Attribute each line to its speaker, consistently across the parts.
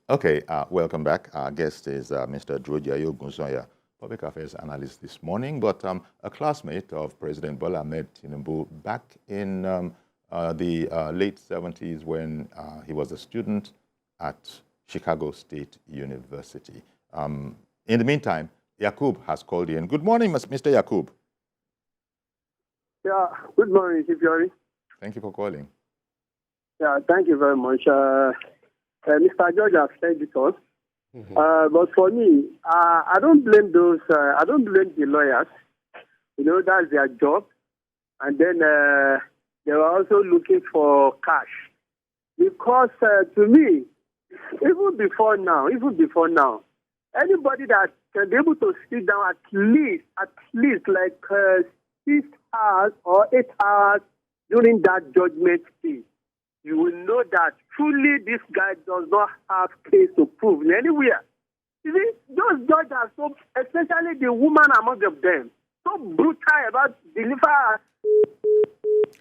Speaker 1: Okay, welcome back. Our guest is Mr. Durojaiye Ogunsanya, public affairs analyst this morning, but a classmate of President Bola Ahmed Tinubu back in the late 70s when he was a student at Chicago State University. In the meantime, Yakub has called in. Good morning, Mr. Yakub.
Speaker 2: Yeah, good morning, Chief.
Speaker 1: Thank you for calling.
Speaker 2: Yeah, thank you very much. Mr. George has said it all. But for me, I don't blame those, I don't blame the lawyers. You know, that's their job. And then they were also looking for cash. Because to me, even before now, anybody that can be able to sit down at least like 6 hours or 8 hours during that judgment day, you will know that truly this guy does not have case to prove in anywhere. You see, those judges are so, especially the woman among them, so brutal about deliver.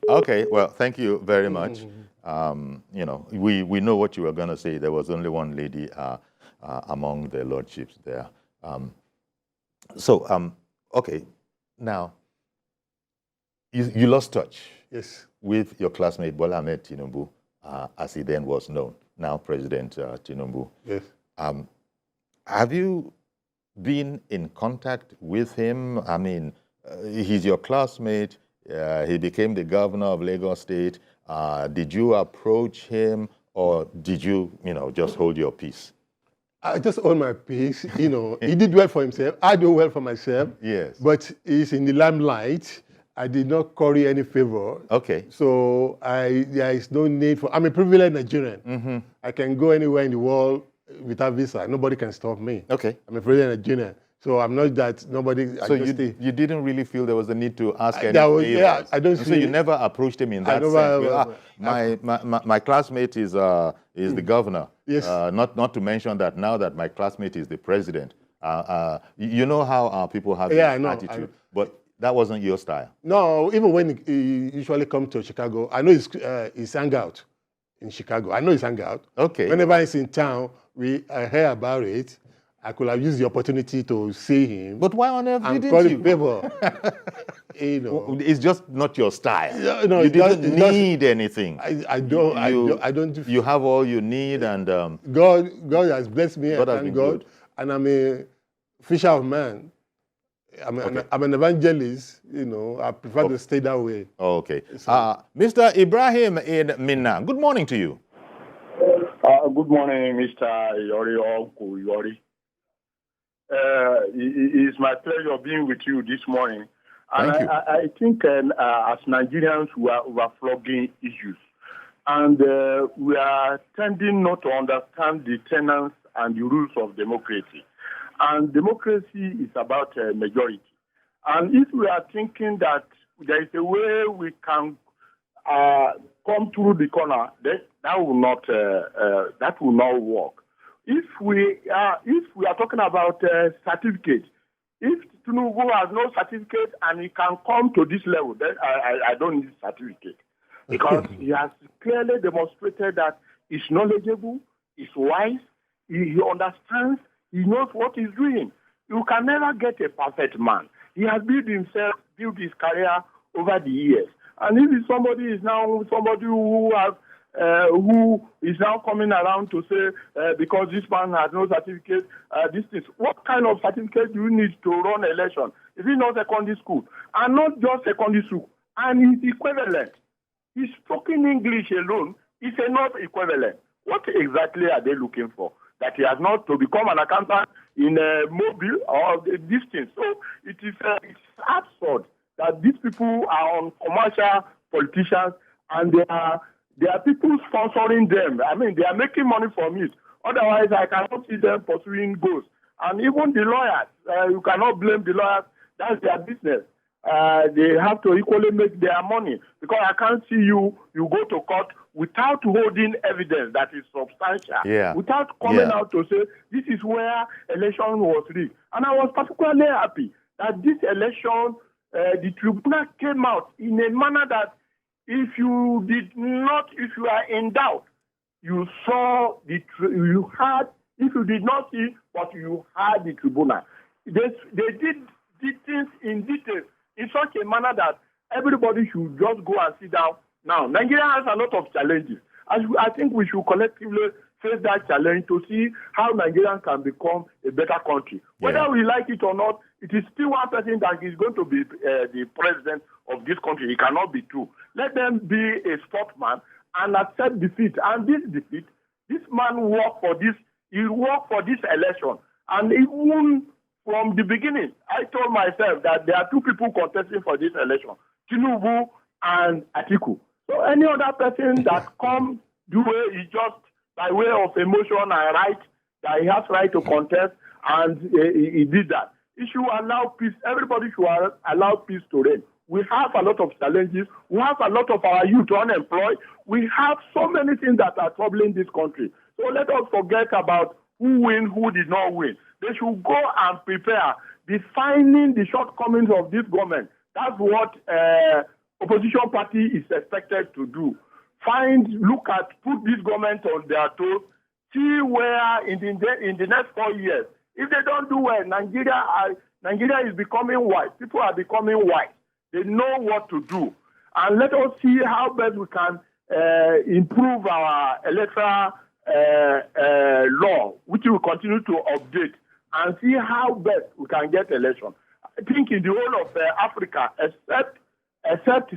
Speaker 1: Okay, well, thank you very much. You know, we know what you were going to say. There was only one lady among the lordships there. Okay, now, you lost touch.
Speaker 3: Yes.
Speaker 1: With your classmate Bola Ahmed Tinubu, as he then was known, now President Tinubu.
Speaker 3: Yes.
Speaker 1: Have you been in contact with him? I mean, he's your classmate. He became the governor of Lagos State. Did you approach him, or did you, just hold your peace?
Speaker 3: I just hold my peace. He did well for himself. I do well for myself.
Speaker 1: Yes.
Speaker 3: But he's in the limelight. I did not curry any favor.
Speaker 1: Okay.
Speaker 3: So there is no need for. I'm a privileged Nigerian. I can go anywhere in the world without visa. Nobody can stop me.
Speaker 1: Okay.
Speaker 3: I'm a privileged Nigerian. So I'm not that nobody.
Speaker 1: So you didn't really feel there was a need to ask any
Speaker 3: favors?
Speaker 1: Yeah,
Speaker 3: I don't.
Speaker 1: So you never approached him in that sense. My classmate is the governor.
Speaker 3: Yes.
Speaker 1: Not to mention that now that my classmate is the president. You know how people have this attitude, but that wasn't your style.
Speaker 3: No, even when he usually come to Chicago, I know he's Hangout in Chicago. I know he's Hangout.
Speaker 1: Okay.
Speaker 3: Whenever he's in town, I hear about it. I could have used the opportunity to see him.
Speaker 1: But why on earth didn't you?
Speaker 3: Favor.
Speaker 1: It's just not your style.
Speaker 3: No,
Speaker 1: you didn't need anything.
Speaker 3: I don't.
Speaker 1: You have all you need, and
Speaker 3: God has blessed me.
Speaker 1: God has been good.
Speaker 3: And I'm a fisher of men. I'm an evangelist, I prefer to stay that way.
Speaker 1: Okay. So, Mr. Ibrahim in Minna, good morning to you.
Speaker 4: Good morning, Mr. Yori. It's my pleasure being with you this morning. And
Speaker 1: Thank you.
Speaker 4: I think as Nigerians, we are flogging issues. And we are tending not to understand the tenets and the rules of democracy. And democracy is about majority. And if we are thinking that there is a way we can come through the corner, that will not work. If we are talking about certificate, if Tinubu has no certificate and he can come to this level, then I don't need certificate, because he has clearly demonstrated that he's knowledgeable, he's wise, he understands. He knows what he's doing. You can never get a perfect man. He has built his career over the years. And if somebody is now who is now coming around to say because this man has no certificate, what kind of certificate do you need to run an election? Is it not secondary school? And not just secondary school. And he's equivalent. He's spoken English alone. Is not equivalent. What exactly are they looking for? That he has not to become an accountant in Mobile or distance. So it's absurd that these people are on commercial politicians, and they are people sponsoring them. I mean, they are making money from it. Otherwise, I cannot see them pursuing goals. And even the lawyers, you cannot blame the lawyers. That's their business. They have to equally make their money, because I can't see you go to court without holding evidence that is substantial, without coming out to say this is where election was rigged. And I was particularly happy that this election, the tribunal came out in a manner that if you are in doubt, you saw you had, if you did not see, but you had the tribunal. They did things in detail in such a manner that everybody should just go and sit down. Now, Nigeria has a lot of challenges. I think we should collectively face that challenge to see how Nigeria can become a better country. Whether we like it or not, it is still one person that is going to be the president of this country. It cannot be two. Let them be a sportsman and accept defeat. And this defeat, this man worked for this. He worked for this election. And even from the beginning, I told myself that there are two people contesting for this election, Tinubu and Atiku. So any other person that comes do it is just by way of emotion and right, that he has right to contest, and he did that. He should allow peace. Everybody should allow peace to reign. We have a lot of challenges. We have a lot of our youth unemployed. We have so many things that are troubling this country. So let us forget about who win, who did not win. They should go and prepare, defining the shortcomings of this government. That's what opposition party is expected to do. Put this government on their toes, see where in the next 4 years, if they don't do well, Nigeria is becoming wise. People are becoming wise. They know what to do. And let us see how best we can improve our electoral law, which we will continue to update, and see how best we can get election. I think in the whole of Africa, except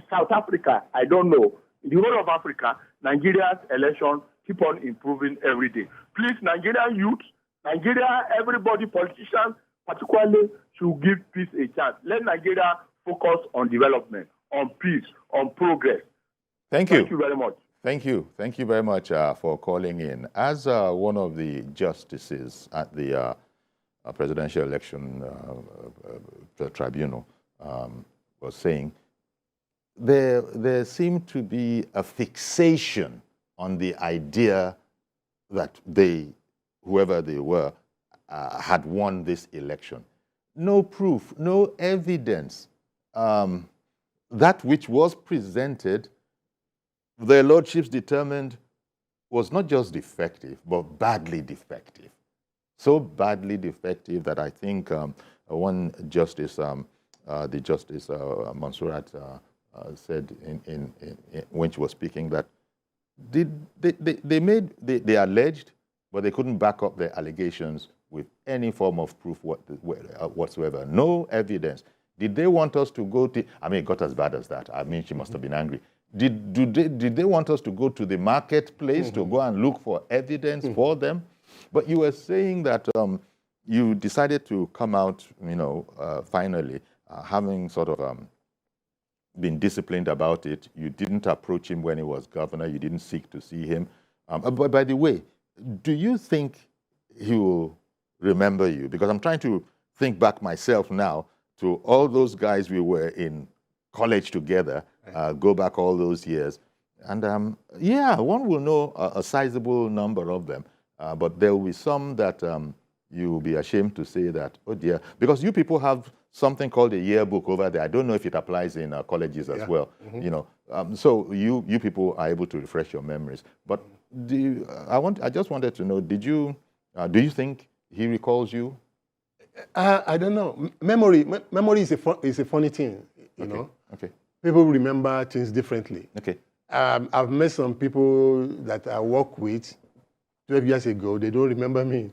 Speaker 4: South Africa, I don't know. In the whole of Africa, Nigeria's election keep on improving every day. Please, Nigerian youth, everybody, politicians particularly, should give peace a chance. Let Nigeria focus on development, on peace, on progress.
Speaker 1: Thank you.
Speaker 4: Thank you very much.
Speaker 1: Thank you. Thank you very much for calling in. As one of the justices at the Presidential Election Tribunal was saying, there seemed to be a fixation on the idea that whoever they were, had won this election. No proof, no evidence. That which was presented, their lordships determined, was not just defective, but badly defective. So badly defective that I think one justice, the Justice Monsurat, said when she was speaking that they alleged, but they couldn't back up their allegations with any form of proof whatsoever. No evidence. Did they want us to go to, I mean, it got as bad as that. I mean, she must have been angry. Did they want us to go to the marketplace to go and look for evidence for them? But you were saying that you decided to come out, finally, having sort of been disciplined about it. You didn't approach him when he was governor. You didn't seek to see him. But by the way, do you think he will remember you? Because I'm trying to think back myself now to all those guys we were in college together, go back all those years. And yeah, one will know a sizable number of them. But there will be some that you will be ashamed to say that, oh dear, because you people have something called a yearbook over there. I don't know if it applies in colleges as well. So you people are able to refresh your memories. But I just wanted to know, do you think he recalls you?
Speaker 3: I don't know. Memory is a funny thing, you know.
Speaker 1: Okay.
Speaker 3: People remember things differently. Okay. I've met some people that I work with 12 years ago. They don't remember me.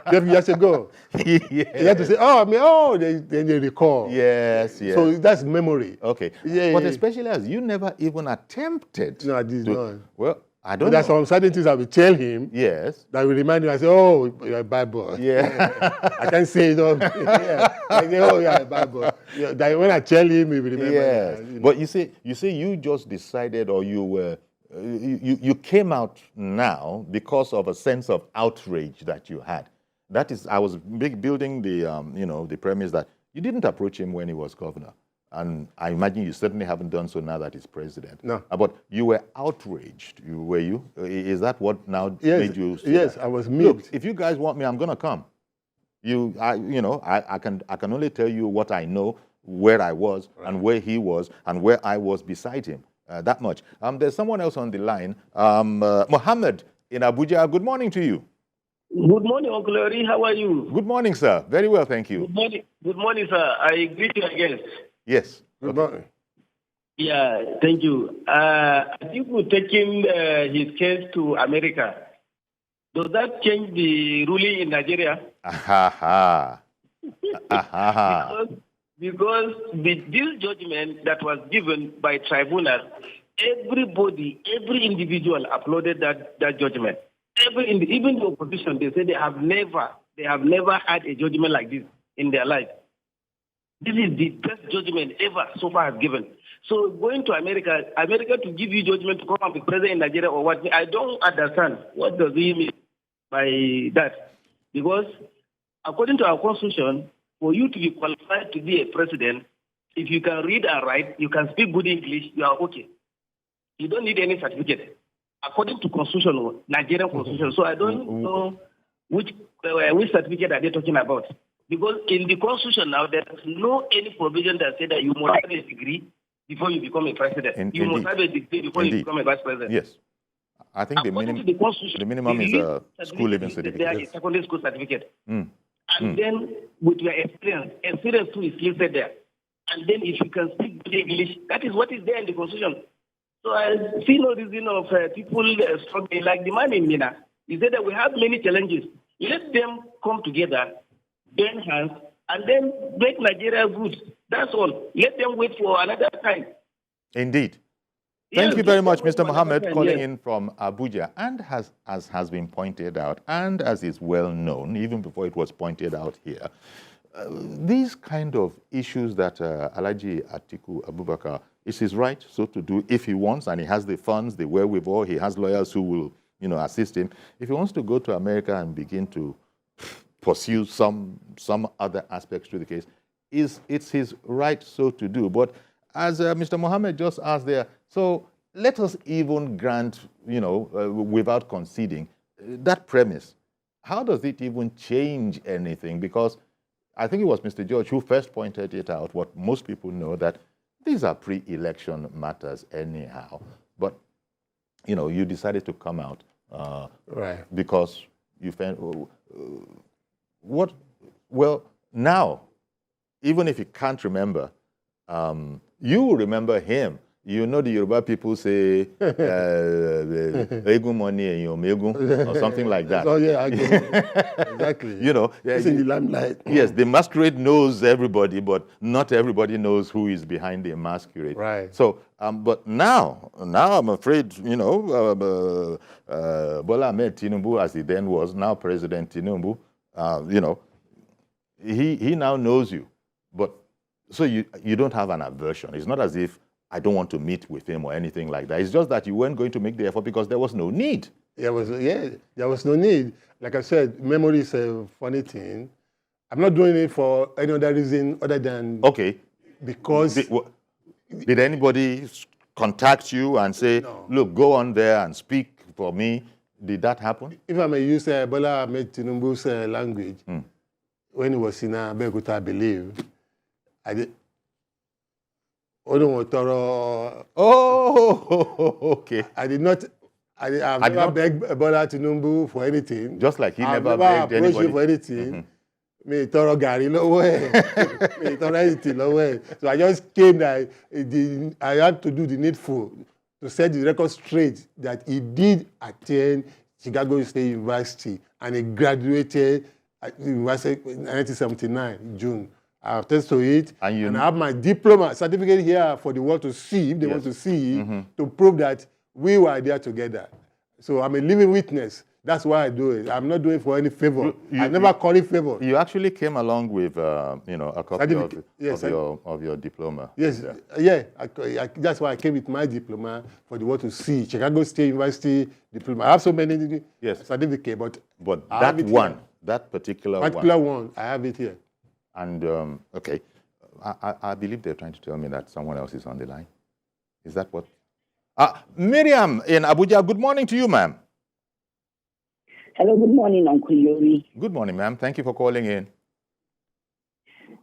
Speaker 3: 12 years ago. Yeah. They have to say, then they recall.
Speaker 1: Yes, yes.
Speaker 3: So that's memory.
Speaker 1: Okay. Yeah, but especially as you never even attempted.
Speaker 3: No, I did not.
Speaker 1: Well, I don't know.
Speaker 3: There's some certain things I will tell him.
Speaker 1: Yes.
Speaker 3: That will remind him. I say, oh, you're a bad boy.
Speaker 1: Yeah.
Speaker 3: I can't say it all. I say, oh, you're a bad boy. That when I tell him, he will remember.
Speaker 1: Yes. But you say you just decided, or you came out now because of a sense of outrage that you had. That is, I was building the the premise that you didn't approach him when he was governor. And I imagine you certainly haven't done so now that he's president. No. But you were outraged, were you? Is that what now made you?
Speaker 3: Yes, I was moved.
Speaker 1: Look, if you guys want me, I'm going to come. I can only tell you what I know, where I was, and where he was, and where I was beside him. that much. There's someone else on the line. Mohammed in Abuja. Good morning to you.
Speaker 5: Good morning, Uncle Larry. How are you?
Speaker 1: Good morning, sir. Very well, thank you.
Speaker 5: Good morning. Good morning, sir. I greet you again.
Speaker 1: Yes.
Speaker 3: Good morning.
Speaker 5: Yeah, thank you. I think we're taking his case to America. Does that change the ruling in Nigeria? Because this judgment that was given by tribunal, everybody, every individual applauded that judgment. Even the opposition, they say they have never had a judgment like this in their life. This is the best judgment ever so far has given. So going to America to give you judgment to come and be president in Nigeria or what? I don't understand. What does he mean by that? Because according to our constitution, for you to be qualified to be a president, if you can read and write, you can speak good English, you are okay. You don't need any certificate. According to constitution, Nigerian constitution. So I don't know which certificate are they talking about. Because in the constitution now, there is no any provision that says that you must have a degree before you become a president. You must have a degree before you become a vice president.
Speaker 1: Yes. I think the minimum is a school living certificate.
Speaker 5: There is a secondary school certificate. And then with your experience too is listed there. And then if you can speak good English, that is what is there in the constitution. So I see no reason of people struggling like the man in Mina. He said that we have many challenges. Let them come together, join hands, and then make Nigeria good. That's all. Let them wait for another time.
Speaker 1: Indeed. Thank you very much, Mr. Mohammed, calling in from Abuja. And as has been pointed out, and as is well known, even before it was pointed out here, these kind of issues that Alhaji Atiku Abubakar, it's his right so to do if he wants, and he has the funds, the wherewithal, he has lawyers who will, assist him. If he wants to go to America and begin to pursue some other aspects to the case, it's his right so to do. But as Mr. Mohammed just asked there, so let us even grant, without conceding, that premise. How does it even change anything? Because I think it was Mr. George who first pointed it out, what most people know, that these are pre-election matters anyhow. But, you decided to come out
Speaker 3: right,
Speaker 1: because you felt, well, now, even if you can't remember, you will remember him. The Yoruba people say, "Egun money or something like that.
Speaker 3: Oh yeah, I get it. Exactly.
Speaker 1: It's
Speaker 3: in the limelight.
Speaker 1: Yes, the masquerade knows everybody, but not everybody knows who is behind the masquerade.
Speaker 3: Right.
Speaker 1: So, but now I'm afraid, Bola Ahmed Tinubu, as he then was, now President Tinubu, he now knows you, but so you don't have an aversion. It's not as if I don't want to meet with him or anything like that. It's just that you weren't going to make the effort because there was no need.
Speaker 3: There was no need. Like I said, memory is a funny thing. I'm not doing it for any other reason other than because.
Speaker 1: Did anybody contact you and say,
Speaker 3: no,
Speaker 1: look, go on there and speak for me? Did that happen?
Speaker 3: If I may use Bola Ahmed Tinubu's language, when he was in Abeokuta, I believe, I did.
Speaker 1: Okay.
Speaker 3: I've never begged Bola Tinubu for anything.
Speaker 1: Just like he never
Speaker 3: begged
Speaker 1: anybody.
Speaker 3: You for anything. Me toro gari no way. Me toro anything no way. So I just came that I had to do the needful to set the record straight that he did attend Chicago State University and he graduated at University in 1979, June. I attest to it, and I have my diploma certificate here for the world to see, if they want to see, to prove that we were there together. So I'm a living witness. That's why I do it. I'm not doing it for any favor. I never call it favor.
Speaker 1: You actually came along with, a copy of your diploma.
Speaker 3: Yes, that's why I came with my diploma for the world to see. Chicago State University diploma. I have so many certificates,
Speaker 1: but that one, that particular
Speaker 3: one, I have it here.
Speaker 1: And, I believe they're trying to tell me that someone else is on the line. Is that what? Miriam in Abuja, good morning to you, ma'am.
Speaker 6: Hello, good morning, Uncle Yuri.
Speaker 1: Good morning, ma'am. Thank you for calling in.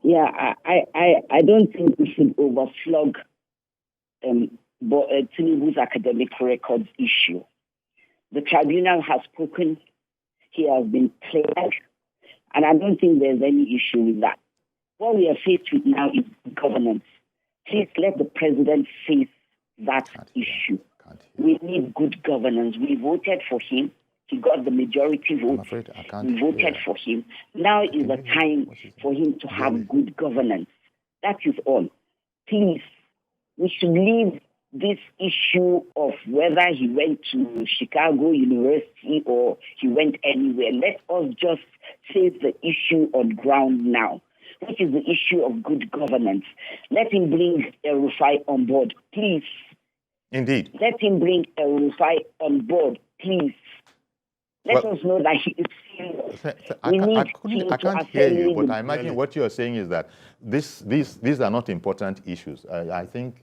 Speaker 6: Yeah, I don't think we should overflog Tinubu's academic records issue. The tribunal has spoken. He has been cleared. And I don't think there's any issue with that. What we are faced with now is governance. Please let the president face that issue. We need good governance. We voted for him. He got the majority vote. We voted for him. Now is the time for him to have good governance. That is all. Please, we should leave this issue of whether he went to Chicago University or he went anywhere. Let us just face the issue on ground now, which is the issue of good governance. Let him bring El-Rufai on board, please.
Speaker 1: Indeed.
Speaker 6: Let him bring El-Rufai on board, please. Let us know that he is serious.
Speaker 1: I can't hear you, but I imagine what you are saying is that these are not important issues. I think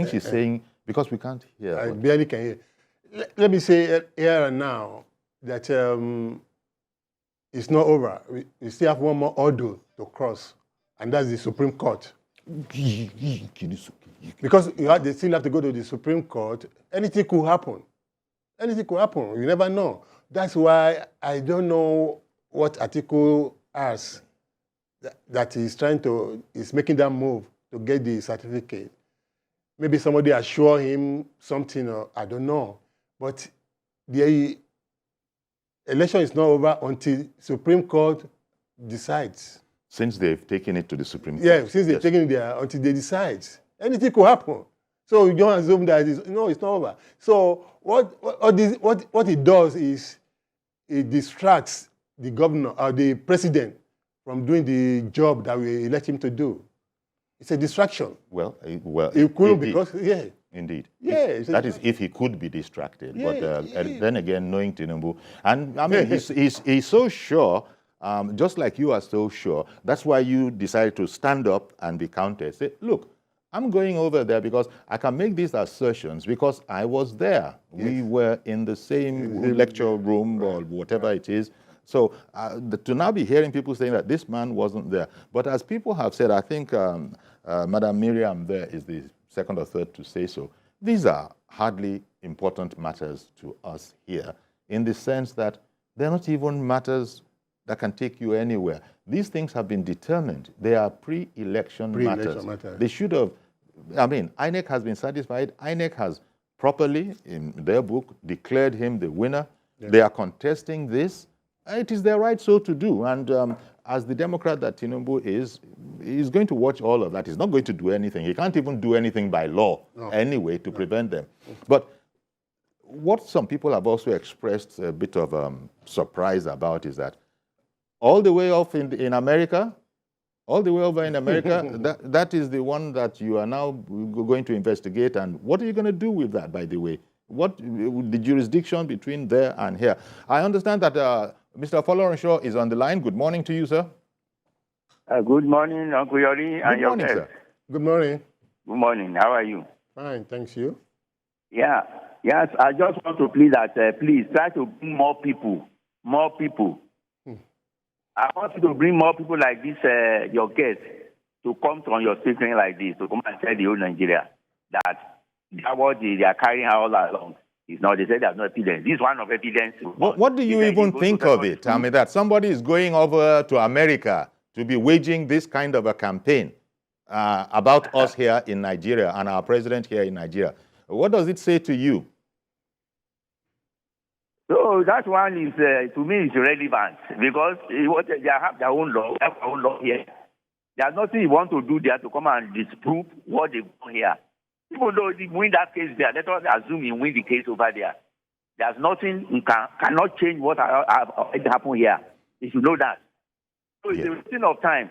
Speaker 1: she's saying, because we can't hear.
Speaker 3: I barely can hear. Let me say here and now that it's not over. We still have one more order to cross, and that's the Supreme Court. Because they still have to go to the Supreme Court. Anything could happen. Anything could happen. You never know. That's why I don't know what article has that is making that move to get the certificate. Maybe somebody assure him something, or I don't know. But the election is not over until Supreme Court decides.
Speaker 1: Since they've taken it to the Supreme Court.
Speaker 3: Yeah, since they've taken it there until they decide. Anything could happen. So you don't assume that it's not over. So what it does is it distracts the governor or the president from doing the job that we elect him to do. It's a distraction.
Speaker 1: Well,
Speaker 3: it couldn't because
Speaker 1: Indeed.
Speaker 3: Yeah,
Speaker 1: that is if he could be distracted.
Speaker 3: Yeah,
Speaker 1: but then again, knowing Tinubu, and I mean, he's so sure. Just like you are so sure. That's why you decided to stand up and be counted. Say, look, I'm going over there because I can make these assertions because I was there. Yes. We were in the same lecture room or whatever it is. So to now be hearing people saying that this man wasn't there. But as people have said, I think Madam Miriam there is the second or third to say so. These are hardly important matters to us here in the sense that they're not even matters that can take you anywhere. These things have been determined. They are pre-election matters. They should have, I mean, INEC has been satisfied. INEC has properly, in their book, declared him the winner. Yeah. They are contesting this. It is their right so to do. And as the Democrat that Tinubu is, he's going to watch all of that. He's not going to do anything. He can't even do anything by law anyway to prevent them. But what some people have also expressed a bit of surprise about is that all the way off in America, all the way over in America, that is the one that you are now going to investigate. And what are you going to do with that, by the way? What the jurisdiction between there and here? I understand that Mr. Folorenshaw is on the line. Good morning to you, sir.
Speaker 7: Good morning, Uncle Yori.
Speaker 1: Good morning, sir.
Speaker 3: Good morning.
Speaker 7: Good morning. How are you?
Speaker 3: Fine, thanks you.
Speaker 7: Yeah. Yes, I just want to plead that please try to bring more people. More people. I want you to bring more people like this, your guests, to come on your station like this, to come and tell the whole Nigeria that what they are carrying all along is not. They say there's no evidence. This is one of evidence.
Speaker 1: What do you even think of it? I mean, that somebody is going over to America to be waging this kind of a campaign about us here in Nigeria and our president here in Nigeria. What does it say to you?
Speaker 7: So that one is, to me, is relevant because they have their own law, here. There's nothing you want to do there to come and disprove what they've done here. Even though they win that case there, let us assume you win the case over there. There's nothing, you cannot change what happened here. You should know that. So it's a wasting of time.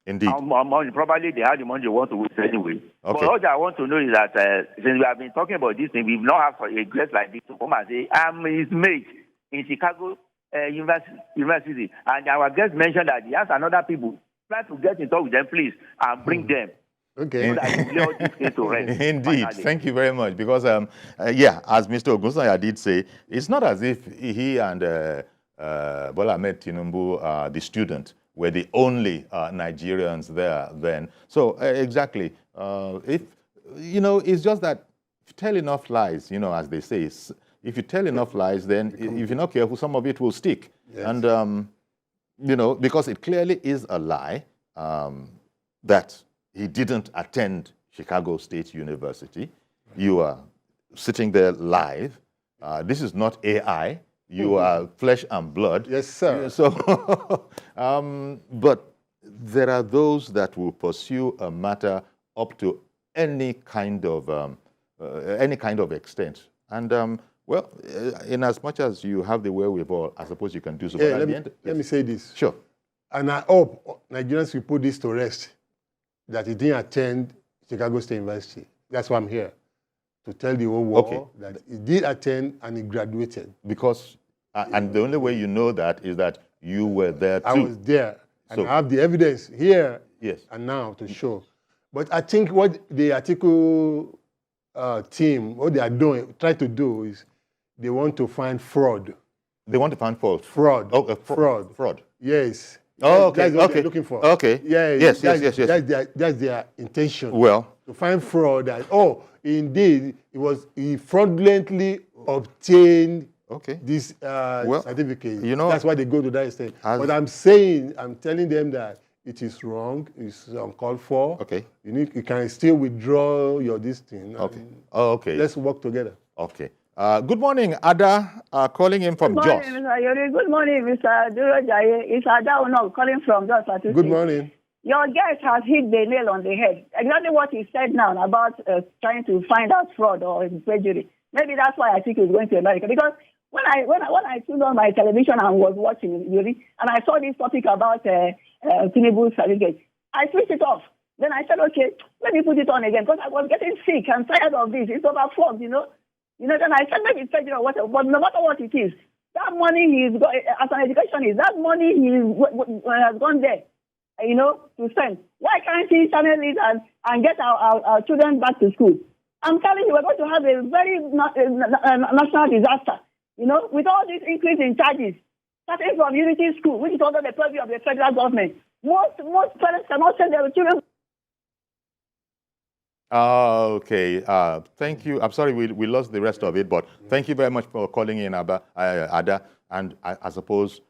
Speaker 1: Indeed.
Speaker 7: Probably they have the money they want to waste anyway.
Speaker 1: Okay.
Speaker 7: But what I want to know is that since we have been talking about this thing, we've not had a guest like this to come and say, I'm his mate in Chicago University. And our guest mentioned that he has another people. Try to get in touch with them, please, and bring them.
Speaker 3: Okay.
Speaker 7: So that we all this case to rest.
Speaker 1: Indeed.
Speaker 7: Finally.
Speaker 1: Thank you very much. Because, as Mr. Ogunsanya did say, it's not as if he and Bola Ahmed Tinubu, the student, were the only Nigerians there then. So exactly, if it's just that if you tell enough lies, as they say, if you tell enough lies, then if you're not careful, some of it will stick. Yes. And, because it clearly is a lie that he didn't attend Chicago State University. You are sitting there live. This is not AI. You are flesh and blood.
Speaker 3: Yes, sir.
Speaker 1: So, but there are those that will pursue a matter up to any kind of extent. And well, in as much as you have the wherewithal, I suppose you can do so.
Speaker 3: Yeah, let me say this.
Speaker 1: Sure.
Speaker 3: And I hope Nigerians will put this to rest, that he didn't attend Chicago State University. That's why I'm here, to tell the whole world that he did attend and he graduated.
Speaker 1: Because, and the only way you know that is that you were there too.
Speaker 3: I was there, and I have the evidence here and now to show. But I think what the article team, what they are trying to do is they want to find fraud.
Speaker 1: They want to find fraud?
Speaker 3: Fraud.
Speaker 1: Oh, fraud. Fraud.
Speaker 3: Yes.
Speaker 1: Oh, okay.
Speaker 3: That's what they're looking for.
Speaker 1: Okay.
Speaker 3: Yeah.
Speaker 1: Yes.
Speaker 3: That's their intention.
Speaker 1: Well,
Speaker 3: to find fraud. That indeed, he fraudulently obtained this certificate. That's why they go to that extent. But I'm telling them that it is wrong. It's uncalled for.
Speaker 1: Okay.
Speaker 3: You can still withdraw this thing.
Speaker 1: Okay. Okay.
Speaker 3: Let's work together.
Speaker 1: Okay. Good morning, Ada, calling in from Jos.
Speaker 8: Good morning, Mr. Yori. Good morning, Mr. Durojaiye. It's Ada Uno calling from Jos.
Speaker 3: Good morning.
Speaker 8: Your guest has hit the nail on the head. Exactly what he said now about trying to find out fraud or perjury. Maybe that's why I think he's going to America. Because when I tuned on my television and was watching Yuri, and I saw this topic about Tinubu's certificate, I switched it off. Then I said, okay, let me put it on again because I was getting sick and tired of this. It's over fraud, then I said maybe it's federal, whatever. But no matter what it is, that money he's got as an educationist, that money has gone there, to spend. Why can't he channel it and get our children back to school? I'm telling you, we're going to have a very national disaster. With all this increase in charges, starting from Unity School, which is under the purview of the federal government. Most parents cannot send their children.
Speaker 1: Okay. Thank you. I'm sorry we lost the rest of it, but thank you very much for calling in, Ada. And I suppose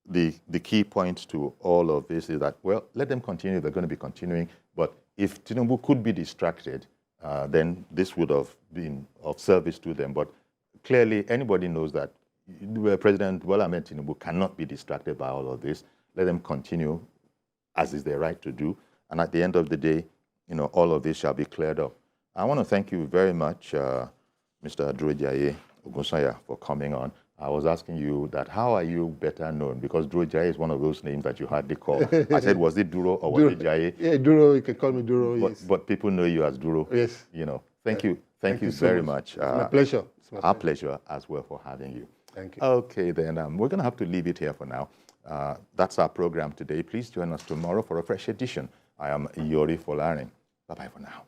Speaker 1: the key point to all of this is that, well, let them continue. They're going to be continuing. But if Tinubu could be distracted, then this would have been of service to them. But clearly, anybody knows that President Bola Tinubu cannot be distracted by all of this. Let them continue, as is their right to do. And at the end of the day, all of this shall be cleared up. I want to thank you very much, Mr. Durojaiye Ogunsanya, for coming on. I was asking you that, how are you better known? Because Durojaiye is one of those names that you hardly call. I said, was it Duro or was it Jaye?
Speaker 3: Yeah, Duro, you can call me Duro, yes.
Speaker 1: But people know you as Duro.
Speaker 3: Yes.
Speaker 1: Thank you. Thank you very much.
Speaker 3: It's my pleasure.
Speaker 1: Our pleasure as well for having you.
Speaker 3: Thank you.
Speaker 1: Okay, then we're going to have to leave it here for now. That's our program today. Please join us tomorrow for a fresh edition. I am Yori Folarin. Bye-bye for now.